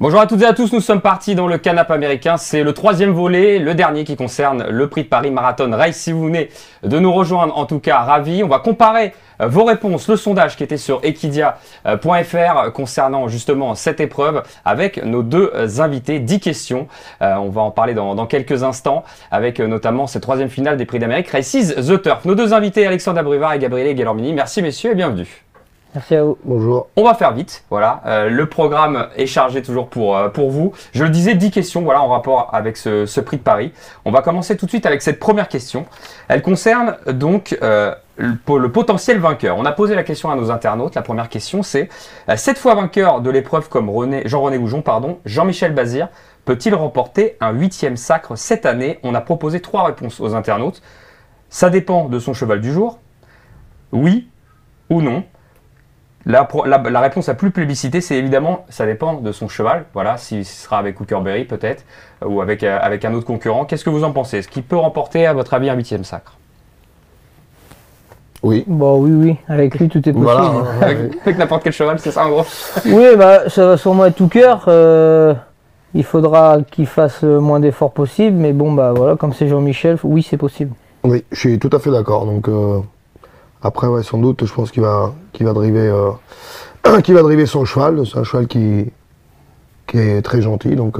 Bonjour à toutes et à tous, nous sommes partis dans le canapé américain. C'est le troisième volet, le dernier qui concerne le prix de Paris Marathon Race. Si vous venez de nous rejoindre, en tout cas, ravi. On va comparer vos réponses, le sondage qui était sur equidia.fr concernant justement cette épreuve avec nos deux invités. 10 questions, on va en parler dans quelques instants avec notamment cette troisième finale des prix d'Amérique Races The Turf. Nos deux invités, Alexandre Abrivard et Gabriele Guelormini. Merci messieurs et bienvenue. Merci à vous. Bonjour. On va faire vite, voilà. Le programme est chargé toujours pour vous. Je le disais, 10 questions, voilà, en rapport avec ce prix de Paris. On va commencer tout de suite avec cette première question. Elle concerne donc le potentiel vainqueur. On a posé la question à nos internautes. La première question, c'est 7 fois vainqueur de l'épreuve comme Jean-René Goujon, Jean-Michel Bazir, peut-il remporter un 8e sacre cette année? On a proposé 3 réponses aux internautes. Ça dépend de son cheval du jour. Oui ou non. La réponse la plus plébiscitée, c'est évidemment, ça dépend de son cheval. Voilà, s'il sera avec Hookerberry peut-être, ou avec un autre concurrent. Qu'est-ce que vous en pensez? Est-ce qu'il peut remporter, à votre avis, un 8e sacre? Oui. Bon, oui, avec lui tout est possible. Voilà, avec n'importe quel cheval, c'est ça en gros? Oui, bah, ça va sûrement être Hooker. Il faudra qu'il fasse le moins d'efforts possible, mais bon, bah voilà, comme c'est Jean-Michel, oui, c'est possible. Oui, je suis tout à fait d'accord. Donc après, ouais, sans doute, je pense qu'il va driver son cheval. C'est un cheval qui est très gentil, donc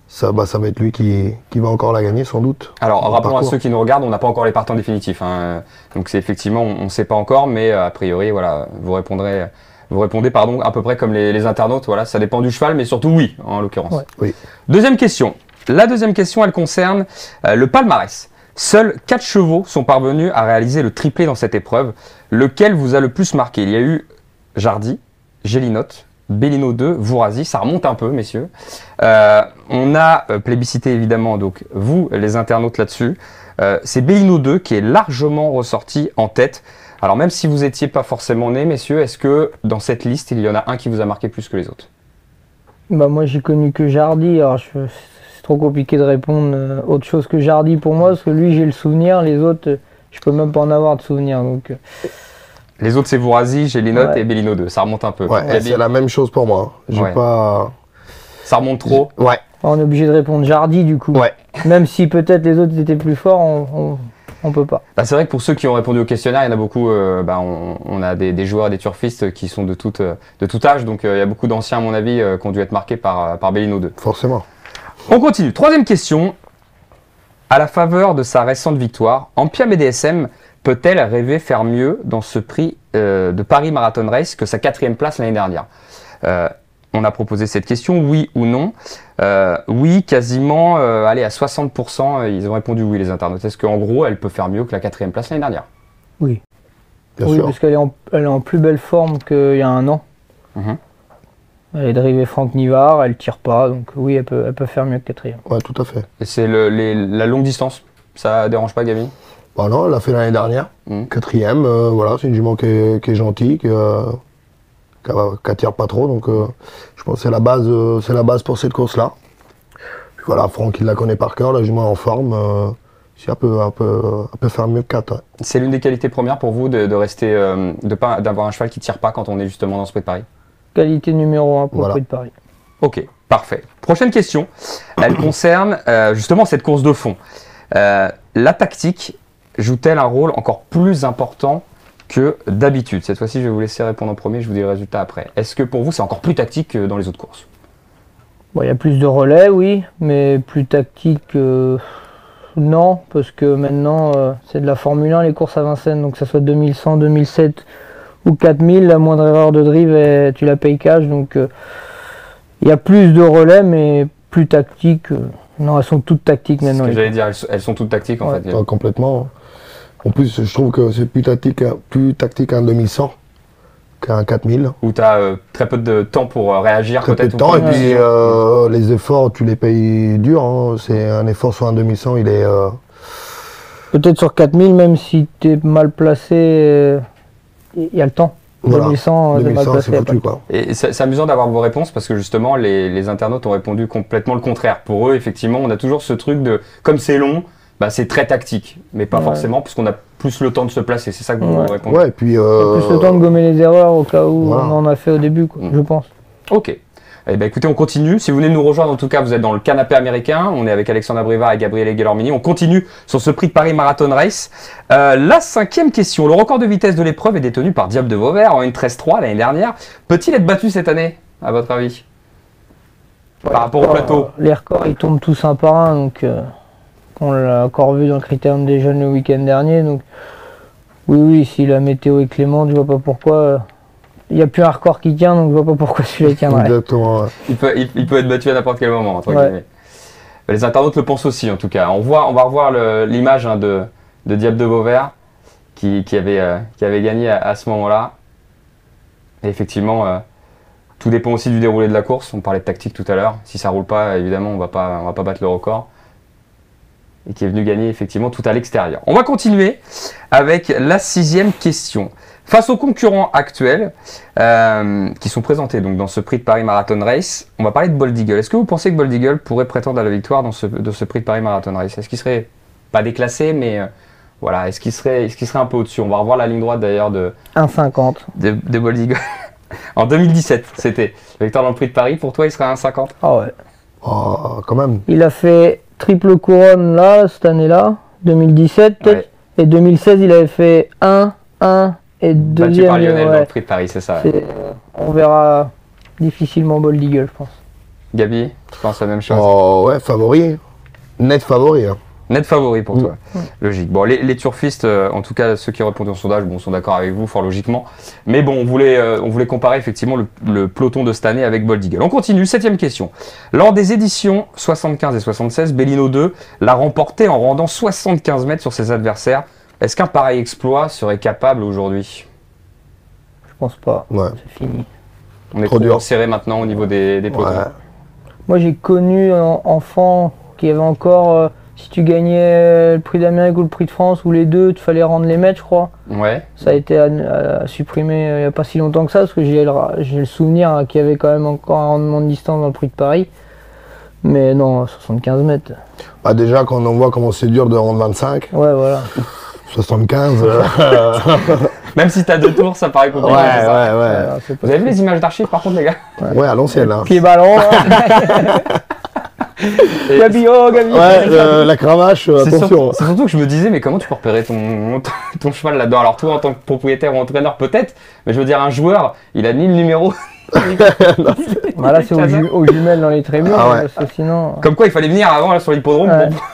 ça va être lui qui va encore la gagner sans doute. Alors rappelons à ceux qui nous regardent, on n'a pas encore les partants définitifs, hein. Donc c'est effectivement, on ne sait pas encore, mais a priori, voilà, vous répondez à peu près comme les internautes. Voilà, ça dépend du cheval, mais surtout oui, en l'occurrence. Ouais. Oui. Deuxième question. La deuxième question, elle concerne le palmarès. Seuls 4 chevaux sont parvenus à réaliser le triplé dans cette épreuve. Lequel vous a le plus marqué? Il y a eu Jardy, Gélinotte, Bellino 2, Vourazy. Ça remonte un peu, messieurs. On a plébiscité évidemment donc vous, les internautes là-dessus. C'est Bellino 2 qui est largement ressorti en tête. Alors même si vous n'étiez pas forcément nés, messieurs, est-ce que dans cette liste, il y en a un qui vous a marqué plus que les autres? Bah moi, j'ai connu que Jardy. Alors c'est trop compliqué de répondre autre chose que Jardy pour moi, parce que lui, j'ai le souvenir. Les autres, je peux même pas en avoir de souvenir. Donc les autres, c'est Vourazy, Gélinotte et Bellino 2. Ça remonte un peu. Ouais, c'est la même chose pour moi. J'ai pas. Ça remonte trop. Ouais. on est obligé de répondre Jardy du coup. Ouais. Même si peut-être les autres étaient plus forts, on peut pas. Bah, c'est vrai que pour ceux qui ont répondu au questionnaire, il y en a beaucoup. On a des joueurs et des turfistes qui sont de tout âge. Donc il y a beaucoup d'anciens, à mon avis, qui ont dû être marqués par Bellino 2. Forcément. On continue. Troisième question. À la faveur de sa récente victoire, Ampia DSM peut-elle rêver faire mieux dans ce prix de Paris Marathon Race que sa 4e place l'année dernière? On a proposé cette question, oui ou non. Oui, quasiment, allez, à 60%, ils ont répondu oui, les internautes. Est-ce qu'en gros, elle peut faire mieux que la 4e place l'année dernière? Oui. Bien oui, sûr. parce qu'elle est en plus belle forme qu'il y a un an. Elle est drivée Franck Nivard, elle tire pas, donc oui, elle peut faire mieux que 4e. Ouais, tout à fait. Et c'est la longue distance, ça dérange pas, Gabi? Bah non, elle l'a fait l'année dernière. 4e, voilà, c'est une jument qui est gentille, qui attire pas trop, donc je pense que c'est la base pour cette course-là. Puis voilà, Franck, il la connaît par cœur, la jument est en forme. Si elle peut faire mieux que 4. Ouais. C'est l'une des qualités premières pour vous de rester, d'avoir un cheval qui tire pas quand on est justement dans ce prix de Paris? Qualité numéro 1 pour le prix de Paris. Ok, parfait. Prochaine question, elle concerne justement cette course de fond. La tactique joue-t-elle un rôle encore plus important que d'habitude? Cette fois-ci, je vais vous laisser répondre en premier, je vous dis le résultat après. Est-ce que pour vous, c'est encore plus tactique que dans les autres courses? Bon, il y a plus de relais, oui, mais plus tactique, non, parce que maintenant, c'est de la Formule 1, les courses à Vincennes, donc que ça soit 2100, 2007 ou 4000, la moindre erreur de drive, tu la payes cash, donc il y a plus de relais, mais plus tactique. Non, elles sont toutes tactiques maintenant. C'est ce que j'allais dire, elles sont toutes tactiques en fait. Ouais, complètement. En plus, je trouve que c'est plus tactique qu'un 2100 qu'un 4000. Où tu as très peu de temps pour réagir. Très peu de temps, et puis les efforts, tu les payes dur. Hein. C'est un effort sur un 2100, il est... Peut-être sur 4000, même si tu es mal placé, il y a le temps. Voilà. 2100, c'est foutu, quoi. Et c'est amusant d'avoir vos réponses parce que justement, les internautes ont répondu complètement le contraire. Pour eux, effectivement, on a toujours ce truc de, comme c'est long, bah, c'est très tactique, mais pas forcément, puisqu'on a plus le temps de se placer. C'est ça que vous répondez. Ouais, et puis plus le temps de gommer les erreurs au cas où on en a fait au début, quoi, je pense. Ok. Eh ben écoutez, on continue. Si vous venez de nous rejoindre, en tout cas, vous êtes dans le canapé américain. On est avec Alexandre Abrivard et Gabriele Guelormini. On continue sur ce prix de Paris Marathon Race. La 5e question. Le record de vitesse de l'épreuve est détenu par Diable de Vauvert en 1:13.3 l'année dernière. Peut-il être battu cette année, à votre avis? Par rapport au plateau. Les records, ils tombent tous un par un. Donc, on l'a encore vu dans le Critérium des Jeunes le week-end dernier. Donc, oui, si la météo est clémente, je vois pas pourquoi. Il n'y a plus un record qui tient, donc je vois pas pourquoi celui-là tiendrait. Exactement. Il peut être battu à n'importe quel moment, entre guillemets. Les internautes le pensent aussi, en tout cas. On va revoir l'image de Diable de Vauvert qui avait gagné à ce moment-là. Et effectivement, tout dépend aussi du déroulé de la course. On parlait de tactique tout à l'heure. Si ça roule pas, évidemment, on va pas battre le record. Et qui est venu gagner effectivement tout à l'extérieur. On va continuer avec la 6e question. Face aux concurrents actuels qui sont présentés donc dans ce prix de Paris Marathon Race, on va parler de Bold Eagle. Est-ce que vous pensez que Bold Eagle pourrait prétendre à la victoire dans ce prix de Paris Marathon Race? Est-ce qu'il serait pas déclassé, mais voilà, est-ce qu'il serait un peu au-dessus? On va revoir la ligne droite d'ailleurs de 1,50 de Bold Eagle. En 2017, c'était la victoire dans le prix de Paris. Pour toi, il serait à 1,50? Ah ouais. Oh, quand même. Il a fait triple couronne là, cette année-là, 2017 peut-être. Ouais. Et 2016, il avait fait 1 et Battu deuxième. par Lionel dans le prix de Paris, c'est ça. Ouais. On verra difficilement Bold Eagle, je pense. Gabi, tu penses la même chose? Oh, ouais, favori. Net favori. Hein. Net favori pour toi, logique. Bon, les turfistes, en tout cas ceux qui répondent au sondage, bon, sont d'accord avec vous, fort logiquement. Mais bon, on voulait comparer effectivement le peloton de cette année avec Bold Eagle. On continue, 7e question. Lors des éditions 75 et 76, Bellino 2 l'a remporté en rendant 75 mètres sur ses adversaires. Est-ce qu'un pareil exploit serait capable aujourd'hui? Je pense pas, Ouais. c'est fini. On est trop serré maintenant au niveau des pelotons. Ouais. Moi j'ai connu un enfant qui avait encore... si tu gagnais le prix d'Amérique ou le prix de France ou les deux, il fallait rendre les mètres, je crois. Ouais. Ça a été supprimé il n'y a pas si longtemps que ça, parce que j'ai le souvenir qu'il y avait quand même encore un rendement de distance dans le prix de Paris. Mais non, 75 mètres. Bah déjà, quand on voit comment c'est dur de rendre 25, Ouais, voilà. 75. Même si t'as 2 tours, ça paraît compliqué. Ouais, c'est ça. ouais. C'est pas Vous avez vu les images d'archives par contre, les gars? Ouais, à l'ancienne. Hein. pied ballon. Gabi, oh Gabi. Ouais, la cravache, attention. C'est surtout que je me disais, mais comment tu peux repérer ton cheval là-dedans? Alors toi, en tant que propriétaire ou entraîneur, peut-être, mais je veux dire, un joueur, il a ni le numéro. Voilà, c'est aux jumelles dans les trébules, Ah ouais. parce que sinon... Comme quoi, il fallait venir avant là, sur l'hippodrome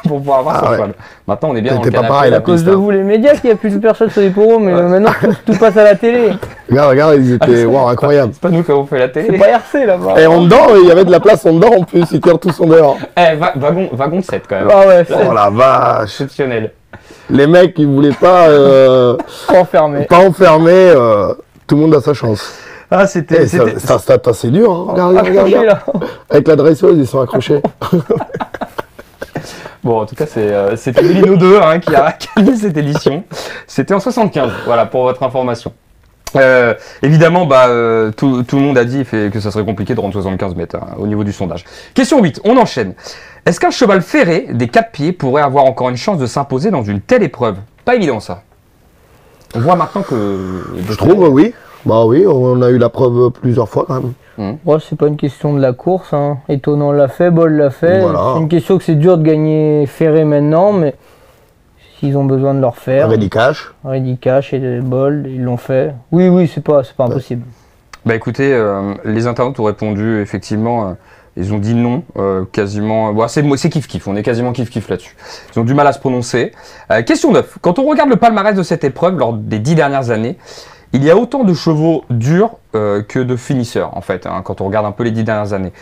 pour pouvoir avoir son Ah ouais. cheval. Maintenant, on est bien dans le T'es pas canapé. pareil, à cause de vous les médias qu'il n'y a plus de personnes sur les poros, mais maintenant tout passe à la télé. Regarde, ils étaient wow, incroyables. C'est pas nous qui avons fait la télé. C'est pas RC là-bas. Et en dedans, il y avait de la place en dedans en plus, ils tirent tous en dehors. Wagon 7 quand même. Ah ouais, Oh la vache. Exceptionnel. Les mecs, ils voulaient pas enfermé. enfermer, tout le monde a sa chance. Ah, c'était. Ça stat assez dur, hein. Regarde. Accroché, là. Avec la dresseuse, ils sont accrochés. Bon, en tout cas, c'était Bellino 2 qui a gagné cette édition. C'était en 75, voilà, pour votre information. Évidemment, tout le monde a dit que ça serait compliqué de rendre 75 mètres au niveau du sondage. Question 8, on enchaîne. Est-ce qu'un cheval ferré des 4 pieds pourrait avoir encore une chance de s'imposer dans une telle épreuve? Pas évident, ça. On voit maintenant que... Je trouve, oui. Bah oui, on a eu la preuve plusieurs fois quand même. Bon, c'est pas une question de la course, hein. Étonnant l'a fait, Bold l'a fait. Voilà. C'est une question que c'est dur de gagner ferré maintenant, mais s'ils ont besoin de leur faire. Ready Cash. Ready Cash et Bold, ils l'ont fait. Oui, c'est pas impossible. Bah écoutez, les internautes ont répondu effectivement, ils ont dit non, quasiment. Bon, c'est kiff-kiff, on est quasiment kiff-kiff là-dessus. Ils ont du mal à se prononcer. Question 9. Quand on regarde le palmarès de cette épreuve lors des 10 dernières années, il y a autant de chevaux durs que de finisseurs, en fait, quand on regarde un peu les 10 dernières années.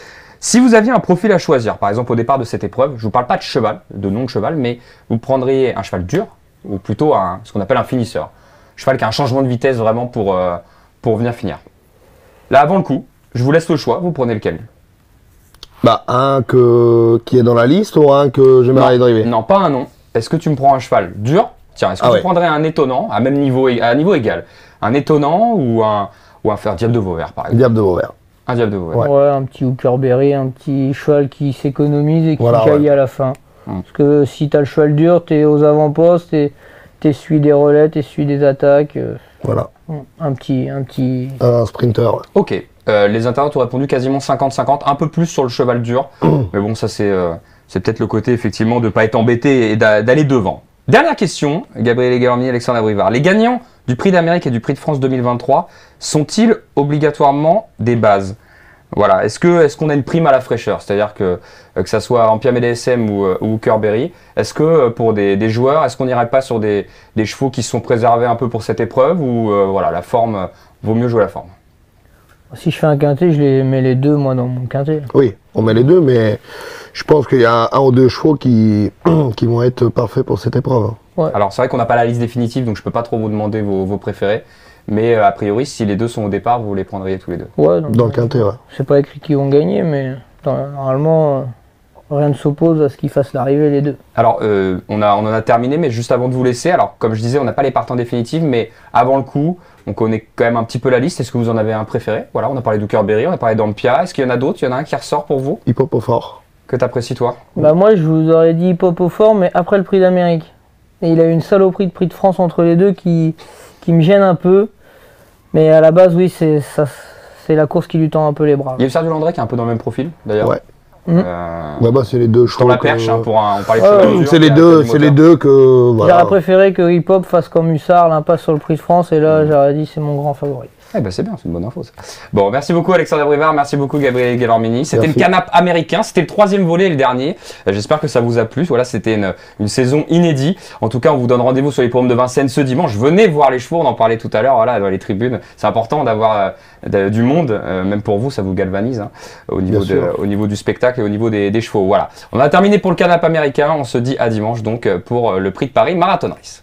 Si vous aviez un profil à choisir, par exemple au départ de cette épreuve, je ne vous parle pas de cheval, de nom de cheval, mais vous prendriez un cheval dur, ou plutôt ce qu'on appelle un finisseur. Un cheval qui a un changement de vitesse vraiment pour venir finir. Là, avant le coup, je vous laisse le choix, vous prenez lequel? Bah, un qui est dans la liste ou un que j'aimerais driver? Non, pas un nom. Est-ce que tu me prends un cheval dur? Tiens, est-ce que tu prendrais un étonnant, à même niveau, à niveau égal? Un étonnant ou un Diable de Vauvert, par exemple? Diable de Vauvert. Un Diable de Vauvert. Ouais, un petit Hookerberry, un petit cheval qui s'économise et qui jaillit à la fin. Parce que si tu as le cheval dur, tu es aux avant-postes, tu essuies des relais, tu essuies des attaques. Voilà. Un petit... Un sprinter. Ouais. Ok. Les internautes ont répondu quasiment 50-50, un peu plus sur le cheval dur. Mais bon, ça c'est peut-être le côté effectivement de ne pas être embêté et d'aller devant. Dernière question, Gabriel Guillormier, Alexandre Abrivard. Les gagnants du Prix d'Amérique et du Prix de France 2023 sont-ils obligatoirement des bases? Voilà. Est-ce qu'on a une prime à la fraîcheur? C'est-à-dire que ça soit Ampia DSM ou Kerberry, est-ce que pour des joueurs, est-ce qu'on n'irait pas sur des chevaux qui sont préservés un peu pour cette épreuve ou voilà, la forme, vaut mieux jouer la forme? Si je fais un quintet, je les mets les deux moi dans mon quintet. Oui, on met les deux, mais je pense qu'il y a un ou deux chevaux qui vont être parfaits pour cette épreuve. Ouais. Alors c'est vrai qu'on n'a pas la liste définitive, donc je peux pas trop vous demander vos préférés. Mais a priori, si les deux sont au départ, vous les prendriez tous les deux. Ouais, donc, dans le quintet, ouais. C'est pas écrit qu'ils vont gagner, mais normalement, rien ne s'oppose à ce qu'ils fassent l'arrivée les deux. Alors, on en a terminé, mais juste avant de vous laisser, alors comme je disais, on n'a pas les partants définitifs, mais avant le coup, on connaît quand même un petit peu la liste. Est-ce que vous en avez un préféré? Voilà, on a parlé d'Ukerberry, on a parlé d'Ampia. Est-ce qu'il y en a d'autres? Il y en a un qui ressort pour vous? Hip Hop au fort. Que t'apprécies toi? Bah moi, je vous aurais dit Hip Hop au fort, mais après le Prix d'Amérique. Et il a eu une saloperie de Prix de France entre les deux qui me gêne un peu. Mais à la base, oui, c'est la course qui lui tend un peu les bras. Il y a Sergio Landré qui est un peu dans le même profil, d'ailleurs. Ouais. Mmh. Bah, c'est les deux chevaux. Sur la perche, on parlait de cheval dur, c'est les deux que. Voilà. J'aurais préféré que Hip Hop fasse comme Hussard, l'impasse sur le Prix de France, et là, j'aurais dit c'est mon grand favori. Eh ben c'est bien, c'est une bonne info ça. Bon, merci beaucoup Alexandre Abrivard, merci beaucoup Gabriel Guillormini. C'était le Canap américain, c'était le 3e volet et le dernier. J'espère que ça vous a plu. Voilà, c'était une saison inédite. En tout cas, on vous donne rendez-vous sur les hippodromes de Vincennes ce dimanche. Venez voir les chevaux, on en parlait tout à l'heure. Voilà, dans les tribunes, c'est important d'avoir du monde, même pour vous, ça vous galvanise hein, au niveau du spectacle et au niveau des chevaux. Voilà, on a terminé pour le Canap américain. On se dit à dimanche donc pour le Prix de Paris Marathon Race.